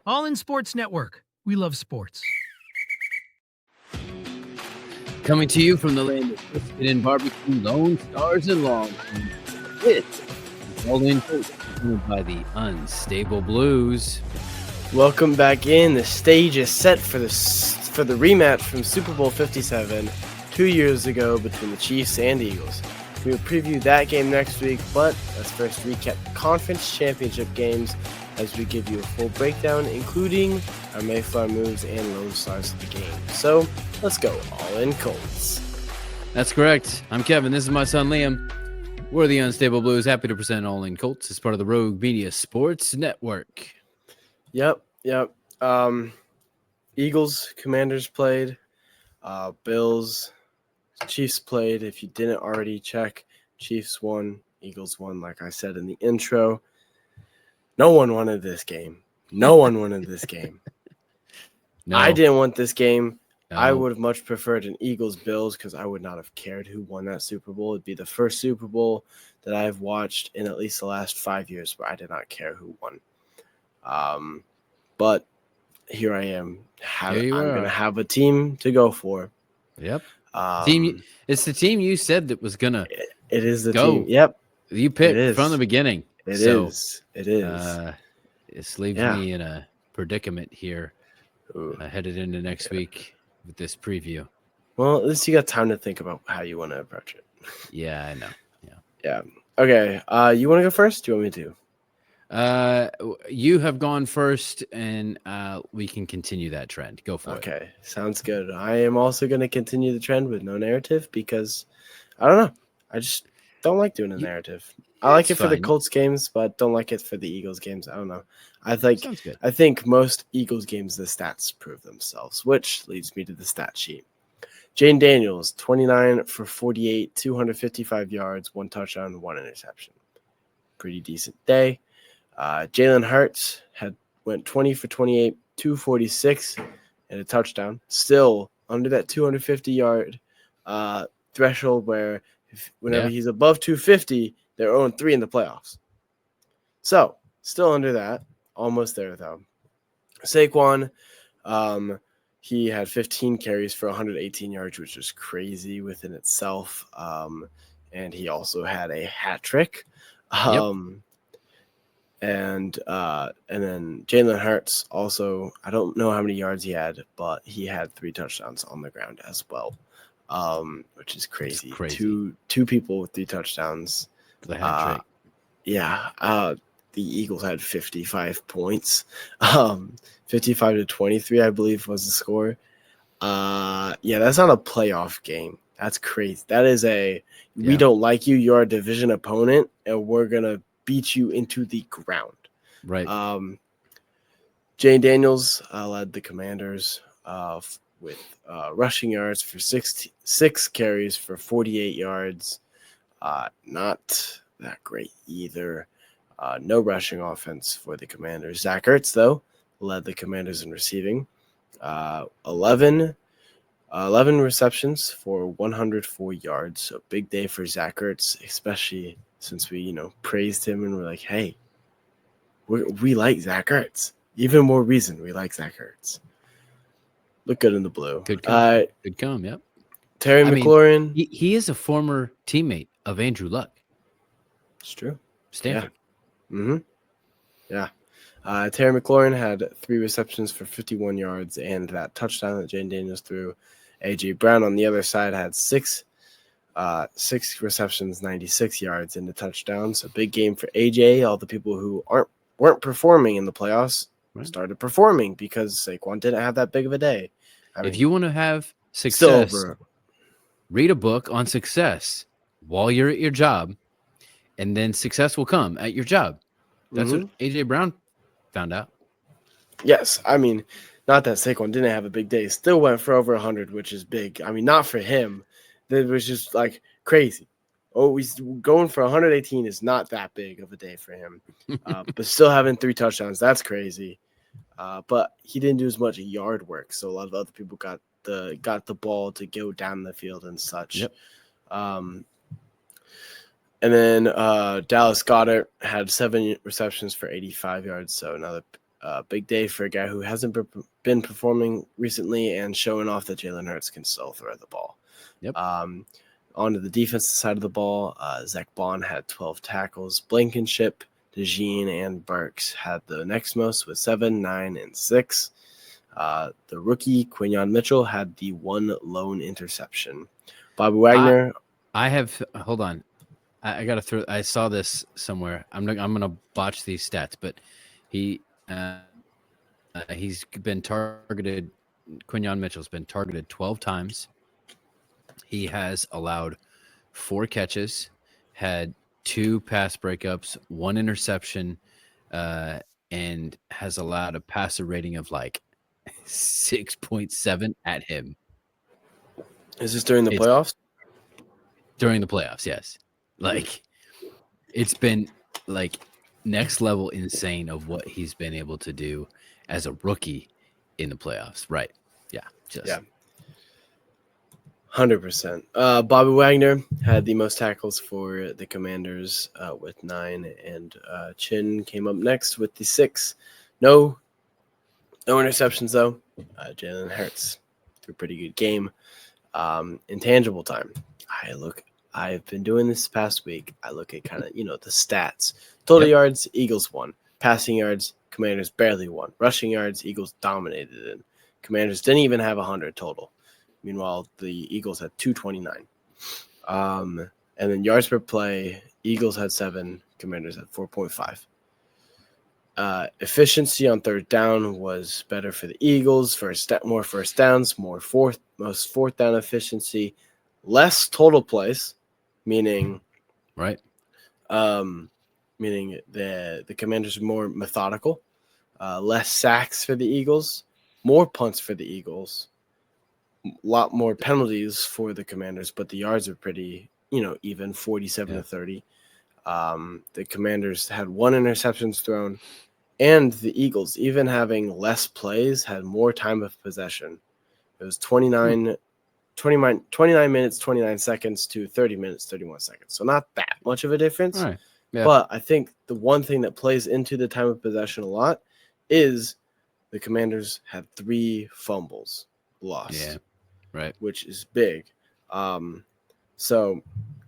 All in Sports Network. We love sports. Coming to you from the land of brisket and barbecue, Lone Stars and Long. This is All In Colts, presented by the Unstable Blues. Welcome back in. The stage is set for the rematch from Super Bowl 57 2 years ago between the Chiefs and Eagles. We will preview that game next week, but let's first recap the conference championship games as we give you a full breakdown, including our Mayflower moves and Lone Stars of the game. So let's go. All in Colts. That's correct. I'm Kevin. This is my son Liam. We're the Unstable Blues. Happy to present All In Colts as part of the Rogue Media Sports Network. Yep. Eagles, Commanders played. Bills, Chiefs played. If you didn't already check, Chiefs won, Eagles won, like I said in the intro. No one wanted this game. No. I didn't want this game. No. I would have much preferred an Eagles-Bills because I would not have cared who won that Super Bowl. It'd be the first Super Bowl that I've watched in at least the last 5 years where I did not care who won. But here I am. I'm going to have a team to go for. Yep. It's the team you said that was going to It is the go. team. Yep. You picked from the beginning. It is. This leaves me in a predicament here headed into next week with this preview. Well, at least you got time to think about how you want to approach it. Yeah, I know. Yeah. Okay. You want to go first? Do you want me to? You have gone first, and we can continue that trend. Go for it. Okay, sounds good. I am also going to continue the trend with no narrative because I don't know. I just don't like doing a narrative. I like it for the Colts games, but don't like it for the Eagles games. I don't know. I think most Eagles games the stats prove themselves, which leads me to the stat sheet. Jane Daniels, 29 for 48, 255 yards, 1 touchdown, 1 interception. Pretty decent day. Jalen Hurts went 20 for 28, 246, and a touchdown. Still under that 250-yard threshold where whenever he's above 250, they're 0-3 in the playoffs. So, still under that. Almost there, though. Saquon, he had 15 carries for 118 yards, which is crazy within itself. And he also had a hat trick. And then Jalen Hurts also, I don't know how many yards he had, but he had 3 touchdowns on the ground as well, which is crazy. Two people with 3 touchdowns. The hat trick. The Eagles had 55 points. 55-23, I believe, was the score. That's not a playoff game. That's crazy. That is we don't like you. You're a division opponent, and we're going to beat you into the ground. Right. Jane Daniels led the Commanders with rushing yards for 6 carries for 48 yards. Not that great either. No rushing offense for the Commanders. Zach Ertz, though, led the Commanders in receiving. 11 receptions for 104 yards. So big day for Zach Ertz, especially since we, praised him and we're like, hey, we like Zach Ertz. Even more reason we like Zach Ertz. Look good in the blue. Good come, yep. Terry McLaurin. He is a former teammate of Andrew Luck. It's true. Stanford. Yeah. Terry McLaurin had 3 receptions for 51 yards and that touchdown that Jane Daniels threw. A.J. Brown on the other side had 6 receptions, 96 yards, and a touchdown. So big game for A.J. All the people who weren't performing in the playoffs started performing because Saquon didn't have that big of a day. If you want to have success, read a book on success while you're at your job, and then success will come at your job. That's what A.J. Brown found out. Yes, not that Saquon didn't have a big day. Still went for over 100, which is big. Not for him. That was just like crazy. He's going for 118 is not that big of a day for him. But still having 3 touchdowns, that's crazy. But he didn't do as much yard work, so a lot of other people got the ball to go down the field and such. Yep. And then Dallas Goedert had 7 receptions for 85 yards, so another Big day for a guy who hasn't been performing recently and showing off that Jalen Hurts can still throw the ball. Yep. Onto the defensive side of the ball, Zach Bond had 12 tackles. Blankenship, DeJean, and Burks had the next most with 7, 9, and 6. The rookie, Quinyon Mitchell, had the one lone interception. Bobby Wagner. Hold on. I got to throw. I saw this somewhere. I'm gonna botch these stats, but he's been targeted. Quinyon Mitchell's been targeted 12 times. He has allowed 4 catches, had 2 pass breakups, 1 interception, and has allowed a passer rating of like 6.7 at him. Is this during the playoffs? During the playoffs, yes. Like, it's been like next level insane of what he's been able to do as a rookie in the playoffs. Right. Yeah. Yeah. 100%. Bobby Wagner had the most tackles for the Commanders with 9, and Chin came up next with the 6. No interceptions, though. Jalen Hurts threw a pretty good game. Intangible time. I've been doing this past week. I look at kind of, the stats. Total yards, Eagles won. Passing yards, Commanders barely won. Rushing yards, Eagles dominated it. Commanders didn't even have 100 total. Meanwhile, the Eagles had 229. And then yards per play, Eagles had 7, Commanders had 4.5. Efficiency on third down was better for the Eagles. More first downs, most fourth down efficiency, less total plays, meaning meaning the Commanders are more methodical, less sacks for the Eagles, more punts for the Eagles, a lot more penalties for the Commanders, but the yards are pretty, even 47 to 30. The Commanders had 1 interception thrown, and the Eagles, even having less plays, had more time of possession. It was 29 minutes, 29 seconds to 30 minutes, 31 seconds. So not that much of a difference. Right. Yeah. But I think the one thing that plays into the time of possession a lot is the Commanders had 3 fumbles lost. Yeah. Right. Which is big. So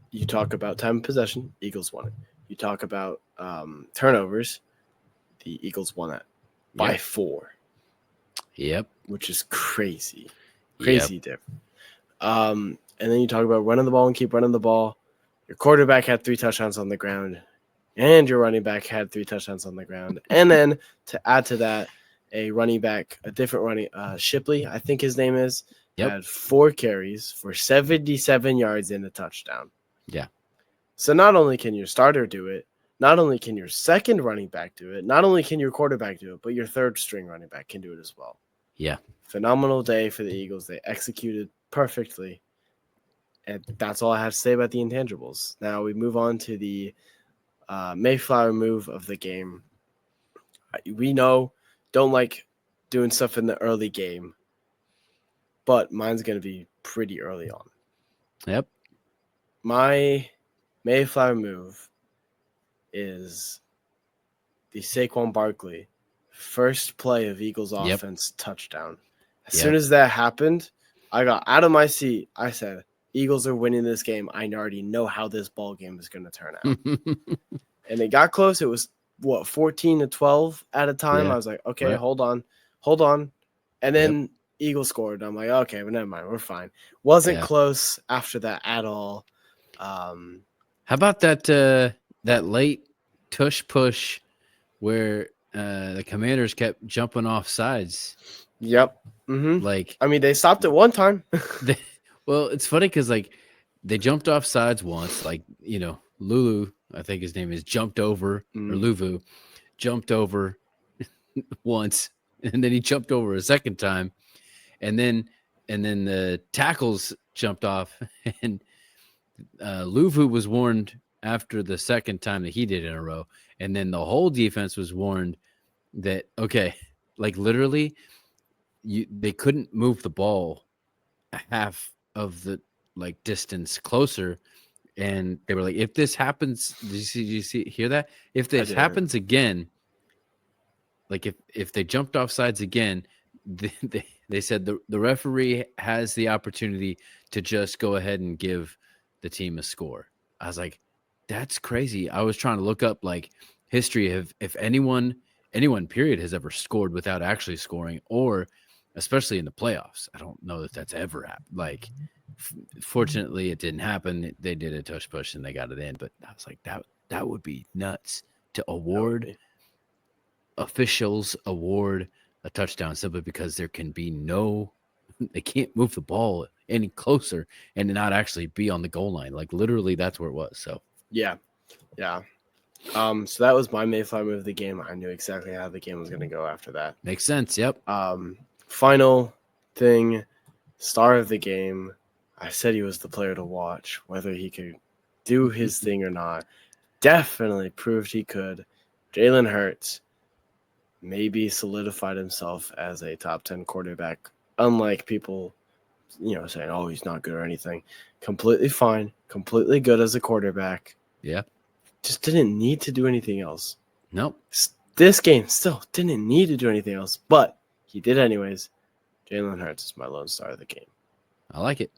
you talk about time of possession, Eagles won it. You talk about turnovers, the Eagles won it by 4. Yep. Which is crazy. Different. And then you talk about running the ball and keep running the ball. Your quarterback had 3 touchdowns on the ground, and your running back had 3 touchdowns on the ground. And then to add to that, a different running, Shipley, I think his name is, had 4 carries for 77 yards and a touchdown. Yeah. So not only can your starter do it, not only can your second running back do it, not only can your quarterback do it, but your third string running back can do it as well. Yeah. Phenomenal day for the Eagles. They executed perfectly. And that's all I have to say about the intangibles. Now we move on to the Mayflower move of the game. We know, don't like doing stuff in the early game, but mine's going to be pretty early on. Yep. My Mayflower move is the Saquon Barkley first play of Eagles offense touchdown. As soon as that happened, I got out of my seat. I said, Eagles are winning this game. I already know how this ball game is going to turn out. And it got close. It was 14 to 12 at a time. Yeah. I was like, okay, hold on. And then Eagles scored. I'm like, okay, but never mind. We're fine. Wasn't close after that at all. How about that late tush push where the Commanders kept jumping off sides? Yep. Mm-hmm. Like, I mean, they stopped it one time. Well, it's funny because they jumped off sides once. Lulu, I think his name is, jumped over, or Luvu jumped over once, and then he jumped over a second time, and then the tackles jumped off, and Luvu was warned after the second time that he did in a row, and then the whole defense was warned that literally they couldn't move the ball half of the distance closer, and they were like, if this happens, did you hear that? If this happens again, like if they jumped off sides again, they said the referee has the opportunity to just go ahead and give the team a score. I was like, that's crazy. I was trying to look up like history of if anyone period has ever scored without actually scoring, or especially in the playoffs. I don't know that that's ever happened. Like, fortunately, it didn't happen. They did a touch push and they got it in. But I was like, that would be nuts to award officials award a touchdown simply because there can be they can't move the ball any closer and not actually be on the goal line. Like literally, that's where it was. So yeah. So that was my Mayflower move of the game. I knew exactly how the game was going to go after that. Makes sense. Yep. Final thing, star of the game. I said he was the player to watch, whether he could do his thing or not. Definitely proved he could. Jalen Hurts maybe solidified himself as a top 10 quarterback, unlike people, saying, oh, he's not good or anything. Completely fine, completely good as a quarterback. Yeah. Just didn't need to do anything else. Nope. This game still didn't need to do anything else, but he did anyways. Jalen Hurts is my lone star of the game. I like it.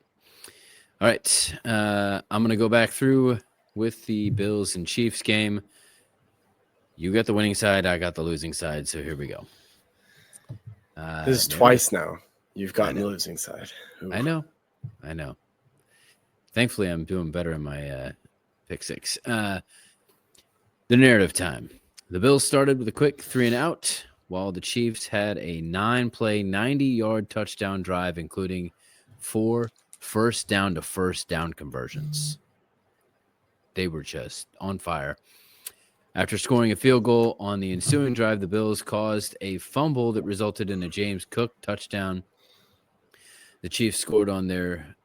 All right. I'm going to go back through with the Bills and Chiefs game. You got the winning side. I got the losing side. So here we go. This is twice now. You've gotten the losing side. Ooh. I know. Thankfully, I'm doing better in my pick six. The narrative time. The Bills started with a quick 3-and-out, while the Chiefs had a 9-play, 90-yard touchdown drive, including 4 first down to first down conversions. They were just on fire. After scoring a field goal on the ensuing drive, the Bills caused a fumble that resulted in a James Cook touchdown. The Chiefs scored on their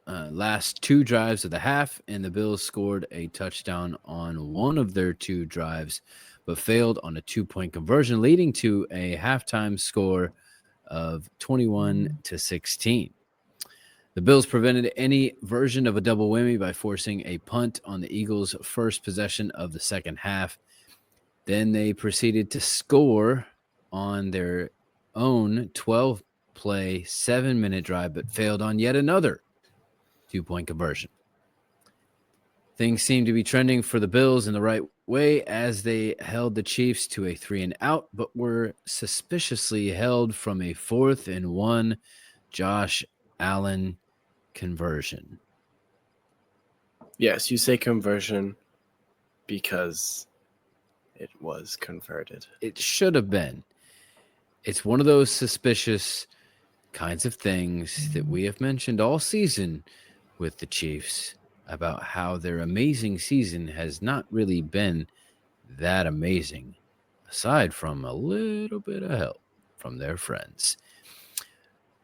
last 2 drives of the half, and the Bills scored a touchdown on one of their 2 drives, but failed on a 2-point conversion, leading to a halftime score of 21-16. The Bills prevented any version of a double whammy by forcing a punt on the Eagles' first possession of the second half. Then they proceeded to score on their own 12-play, 7-minute drive, but failed on yet another 2-point conversion. Things seemed to be trending for the Bills in the right way as they held the Chiefs to a 3-and-out, but were suspiciously held from a 4th-and-1 Josh Allen conversion. Yes, you say conversion because it was converted. It should have been. It's one of those suspicious kinds of things that we have mentioned all season with the Chiefs about how their amazing season has not really been that amazing, aside from a little bit of help from their friends.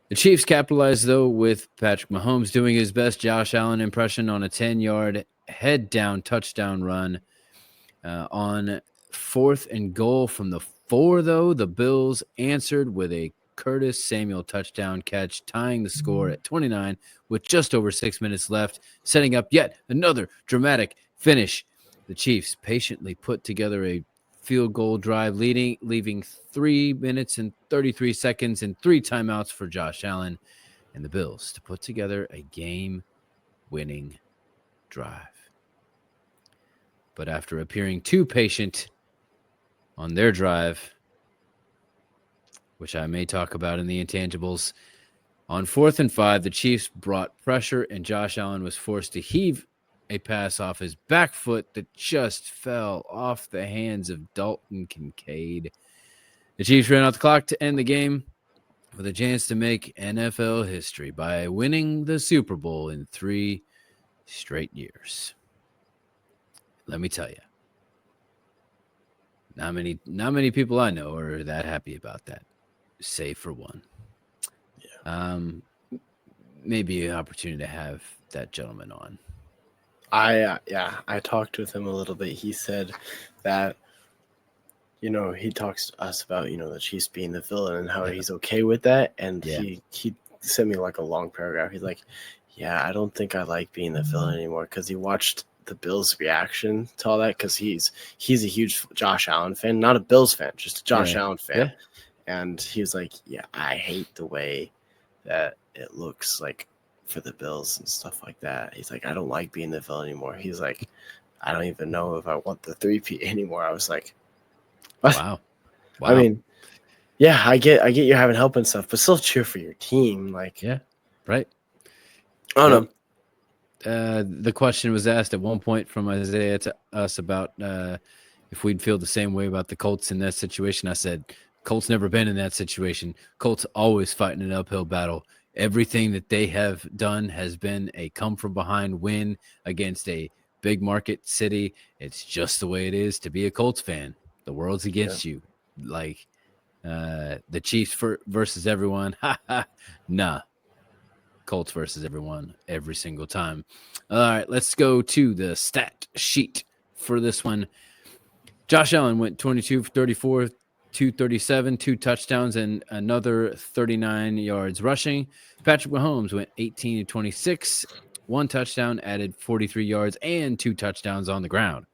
The Chiefs capitalized, though, with Patrick Mahomes doing his best Josh Allen impression on a 10-yard head-down touchdown run. On 4th and goal from the 4, though, the Bills answered with a Curtis Samuel touchdown catch, tying the score at 29 with just over 6 minutes left, setting up yet another dramatic finish. The Chiefs patiently put together a field goal drive, leaving 3 minutes and 33 seconds and 3 timeouts for Josh Allen and the Bills to put together a game-winning drive. But after appearing too patient on their drive, which I may talk about in the intangibles, on 4th and 5, the Chiefs brought pressure, and Josh Allen was forced to heave a pass off his back foot that just fell off the hands of Dalton Kincaid. The Chiefs ran out the clock to end the game with a chance to make NFL history by winning the Super Bowl in 3 straight years. Let me tell you, not many people I know are that happy about that, save for one. Yeah. Maybe an opportunity to have that gentleman on. I talked with him a little bit. He said that, he talks to us about, the Chiefs being the villain and how he's okay with that. And he sent me like a long paragraph. He's like, yeah, I don't think I like being the villain anymore because he watched the Bills' reaction to all that because he's a huge Josh Allen fan, not a Bills fan, just a Josh Allen fan. And he was like, "Yeah, I hate the way that it looks like for the Bills and stuff like that." He's like, "I don't like being the villain anymore." He's like, "I don't even know if I want the 3P anymore." I was like, "What?" Wow. I mean, yeah, I get you having help and stuff, but still cheer for your team. Like, yeah, right. I don't know. The question was asked at one point from Isaiah to us about if we'd feel the same way about the Colts in that situation. I said, Colts never been in that situation. Colts always fighting an uphill battle. Everything that they have done has been a come from behind win against a big market city. It's just the way it is to be a Colts fan. The world's against you. Like the Chiefs versus everyone. Nah. Colts versus everyone every single time. All right, let's go to the stat sheet for this one. Josh Allen went 22 for 34, 237, 2 touchdowns, and another 39 yards rushing. Patrick Mahomes went 18 to 26, 1 touchdown, added 43 yards, and 2 touchdowns on the ground.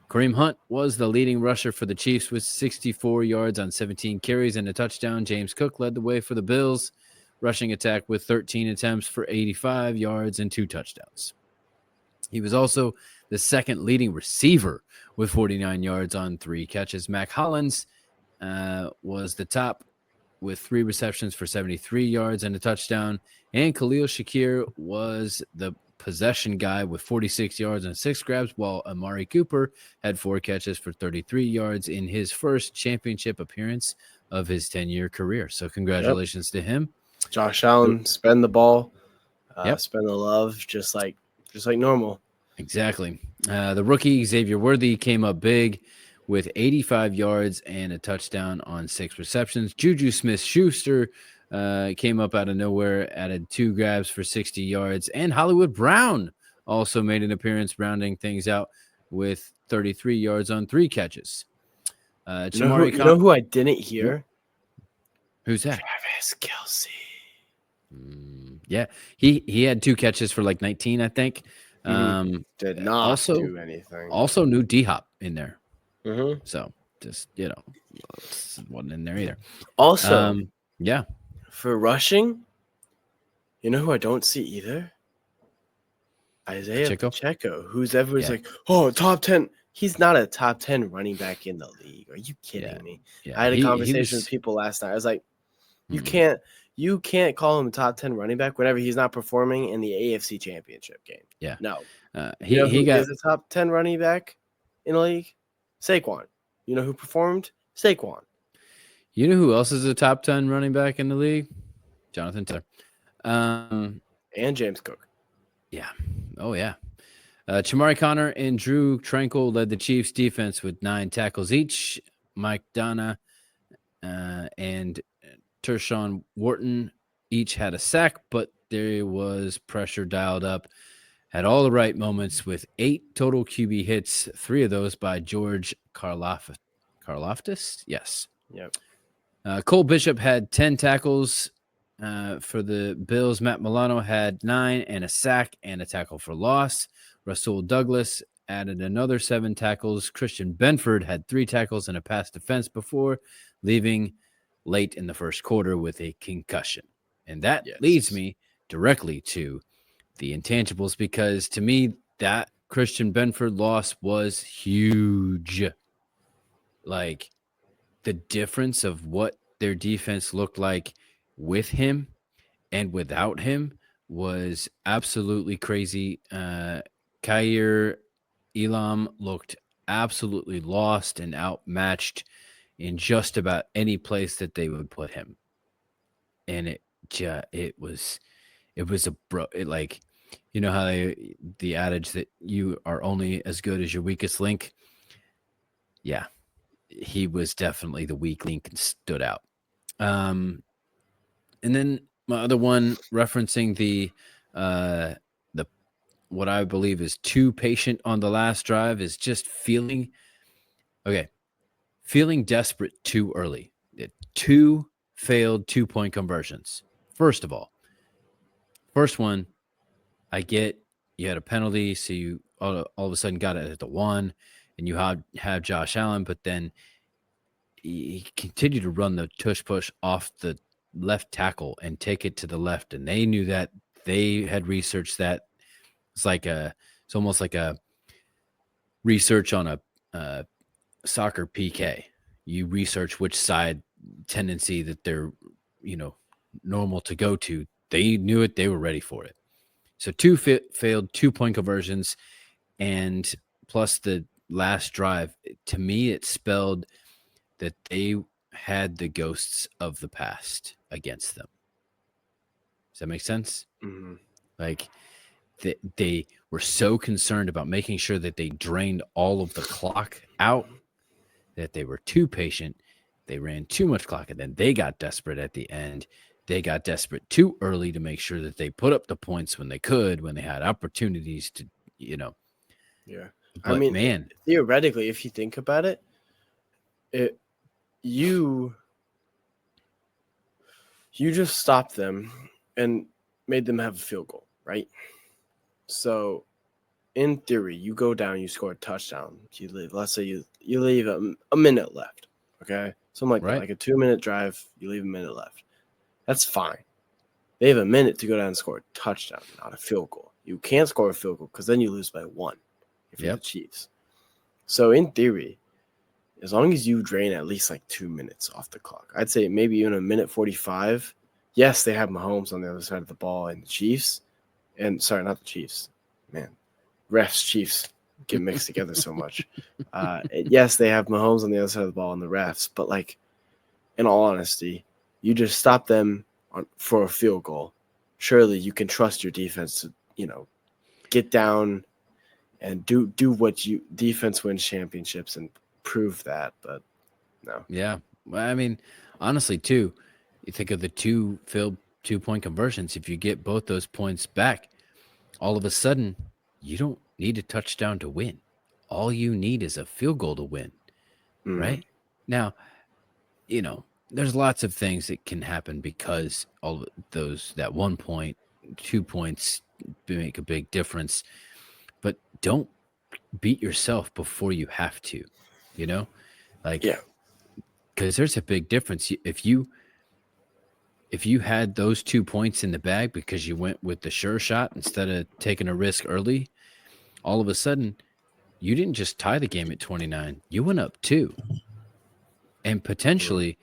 Kareem Hunt was the leading rusher for the Chiefs with 64 yards on 17 carries and a touchdown. James Cook led the way for the Bills rushing attack with 13 attempts for 85 yards and 2 touchdowns. He was also the second leading receiver with 49 yards on 3 catches. Mac Hollins was the top with 3 receptions for 73 yards and a touchdown. And Khalil Shakir was the possession guy with 46 yards and 6 grabs, while Amari Cooper had 4 catches for 33 yards in his first championship appearance of his 10-year career. So congratulations to him. Josh Allen, spend the ball, spend the love, just like normal. Exactly. The rookie Xavier Worthy came up big with 85 yards and a touchdown on 6 receptions. Juju Smith-Schuster came up out of nowhere, added 2 grabs for 60 yards, and Hollywood Brown also made an appearance, rounding things out with 33 yards on 3 catches. You know who I didn't hear? Who's that? Travis Kelce. Yeah, he had 2 catches for like 19, I think. Did not do anything. Also, new D-Hop in there. Mm-hmm. So just wasn't in there either. Also, yeah, for rushing, you know who I don't see either? Isaiah Pacheco, who's everyone's like, oh, top 10. He's not a top 10 running back in the league. Are you kidding me? Yeah. I had a conversation with people last night. I was like, you can't call him a top 10 running back whenever he's not performing in the AFC Championship game. Yeah. No. He is a top 10 running back in the league? Saquon. You know who performed? Saquon. You know who else is a top 10 running back in the league? Jonathan Taylor. And James Cook. Yeah. Oh, yeah. Chamari Connor and Drew Tranquil led the Chiefs defense with 9 tackles each. Mike Donna and Tershawn Wharton each had a sack, but there was pressure dialed up. Had all the right moments with 8 total QB hits, 3 of those by George Karlaftis. Yes. Yep. Cole Bishop had 10 tackles for the Bills. Matt Milano had 9 and a sack and a tackle for loss. Rasul Douglas added another 7 tackles. Christian Benford had 3 tackles and a pass defense before leaving late in the first quarter with a concussion. And that leads me directly to the intangibles, because to me, that Christian Benford loss was huge. Like, the difference of what their defense looked like with him and without him was absolutely crazy. Khair Elam looked absolutely lost and outmatched in just about any place that they would put him. And it was like, you know how the adage that you are only as good as your weakest link. Yeah, he was definitely the weak link and stood out. And then my other one, referencing the what I believe is too patient on the last drive, is just feeling desperate too early. 2 failed 2-point conversions. First of all, first one, I get you had a penalty, so you all of a sudden got it at the 1, and you have Josh Allen, but then he continued to run the tush push off the left tackle and take it to the left, and they knew that. They had researched that. It's almost like a research on a soccer PK. You research which side tendency that they're, normal to go to. They knew it. They were ready for it. So two failed 2-point conversions, and plus the last drive. To me, it spelled that they had the ghosts of the past against them. Does that make sense? Mm-hmm. Like they were so concerned about making sure that they drained all of the clock out that they were too patient. They ran too much clock, and then they got desperate at the end. They got desperate too early to make sure that they put up the points when they could, when they had opportunities to, Yeah. But I mean, man, theoretically, if you think about it, you just stopped them and made them have a field goal, right? So, in theory, you go down, you score a touchdown. You leave. Let's say you leave a minute left. Okay, something like that, like a 2-minute drive. You leave a minute left. That's fine. They have a minute to go down and score a touchdown, not a field goal. You can't score a field goal because then you lose by 1 if you're the Chiefs. So in theory, as long as you drain at least like 2 minutes off the clock, I'd say maybe even a minute 45. Yes, they have Mahomes on the other side of the ball and the Chiefs. And sorry, not the Chiefs. Man, refs, Chiefs get mixed together so much. Yes, they have Mahomes on the other side of the ball and the refs. But like, in all honesty, you just stop them for a field goal. Surely you can trust your defense to, get down and do what defense wins championships and prove that. But no. Yeah. Well, I mean, honestly, too, you think of the two failed 2-point conversions. If you get both those points back, all of a sudden, you don't need a touchdown to win. All you need is a field goal to win, right? Now, there's lots of things that can happen because all of that 1 point, 2 points make a big difference. But don't beat yourself before you have to, because there's a big difference. If you had those 2 points in the bag because you went with the sure shot instead of taking a risk early, all of a sudden you didn't just tie the game at 29, you went up 2. And potentially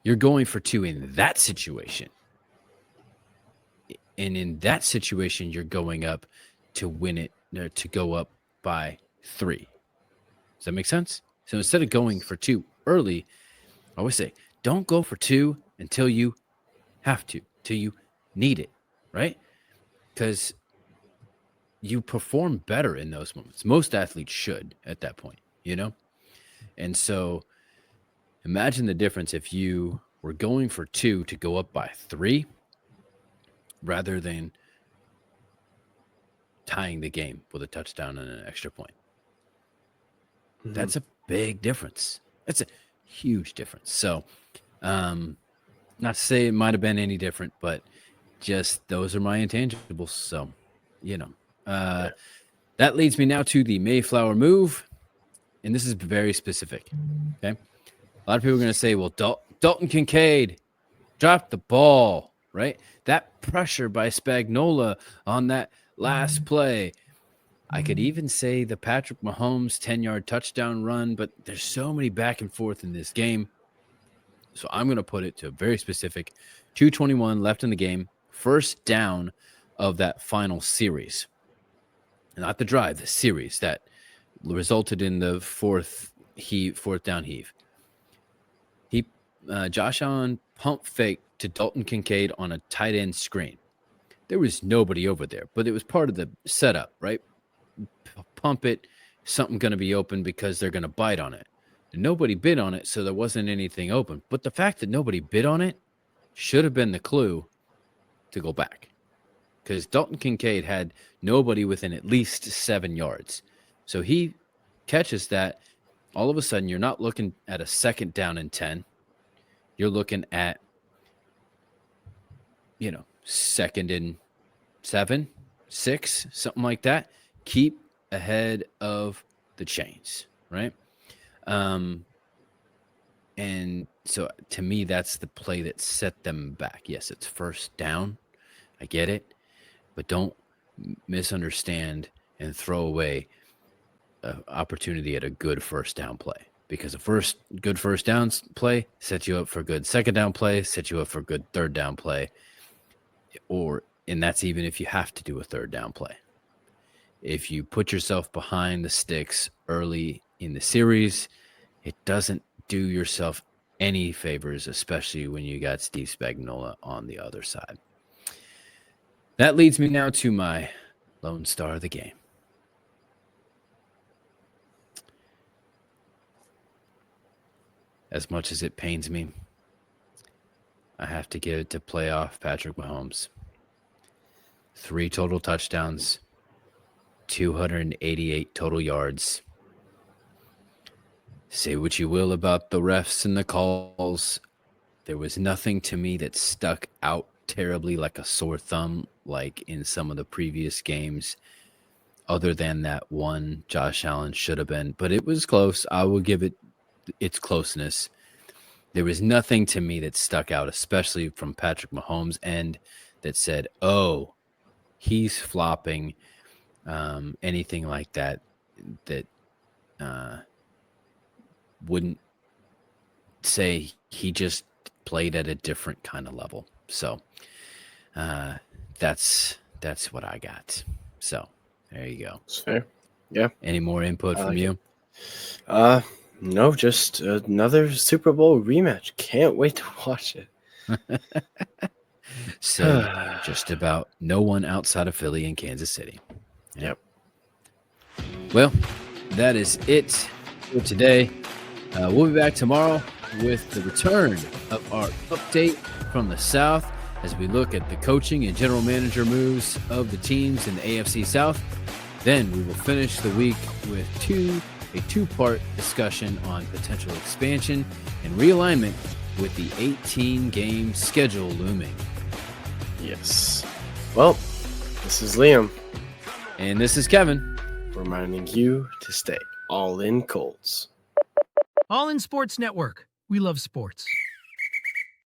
you're going for 2 in that situation. And in that situation, you're going up to win it, or to go up by 3. Does that make sense? So instead of going for 2 early, I always say, don't go for 2 until you have to, till you need it, right? Because you perform better in those moments. Most athletes should at that point, And so imagine the difference if you were going for 2 to go up by 3 rather than tying the game with a touchdown and an extra point. That's a big difference. That's a huge difference. So, not to say it might have been any different, but just those are my intangibles. So, that leads me now to the Mayflower move. And this is very specific. Okay. A lot of people are going to say, well, Dalton Kincaid dropped the ball, right? That pressure by Spagnuolo on that last play. I could even say the Patrick Mahomes 10-yard touchdown run, but there's so many back and forth in this game. So I'm going to put it to a very specific 2:21 left in the game, first down of that final series. Not the drive, the series that resulted in the fourth down heave. Josh Allen pump fake to Dalton Kincaid on a tight end screen. There was nobody over there, but it was part of the setup, right? Pump it, something going to be open because they're going to bite on it. And nobody bid on it, so there wasn't anything open. But the fact that nobody bid on it should have been the clue to go back, because Dalton Kincaid had nobody within at least 7 yards. So he catches that. All of a sudden, you're not looking at a 2nd down and 10. You're looking at, 2nd and 7, 6, something like that. Keep ahead of the chains, right? And so to me, that's the play that set them back. Yes, it's first down. I get it. But don't misunderstand and throw away an opportunity at a good first down play. Because a good first down play sets you up for a good second down play, sets you up for a good third down play. And that's even if you have to do a third down play. If you put yourself behind the sticks early in the series, it doesn't do yourself any favors, especially when you got Steve Spagnuolo on the other side. That leads me now to my lone star of the game. As much as it pains me, I have to give it to playoff Patrick Mahomes. 3 total touchdowns, 288 total yards. Say what you will about the refs and the calls. There was nothing to me that stuck out terribly like a sore thumb, like in some of the previous games, other than that one Josh Allen should have been. But it was close. I will give it its closeness. There was nothing to me that stuck out, especially from Patrick Mahomes' end, that said, oh, he's flopping, anything like that, that wouldn't say he just played at a different kind of level. So that's what I got. So there you go. That's fair. Yeah. Any more input from you? No, just another Super Bowl rematch. Can't wait to watch it. So just about no one outside of Philly and Kansas City. Yep. Well, that is it for today. We'll be back tomorrow with the return of our update from the South as we look at the coaching and general manager moves of the teams in the AFC South. Then we will finish the week with a two-part discussion on potential expansion and realignment with the 18-game schedule looming. Yes. Well, this is Liam. And this is Kevin. Reminding you to stay all in Colts. All in Sports Network. We love sports.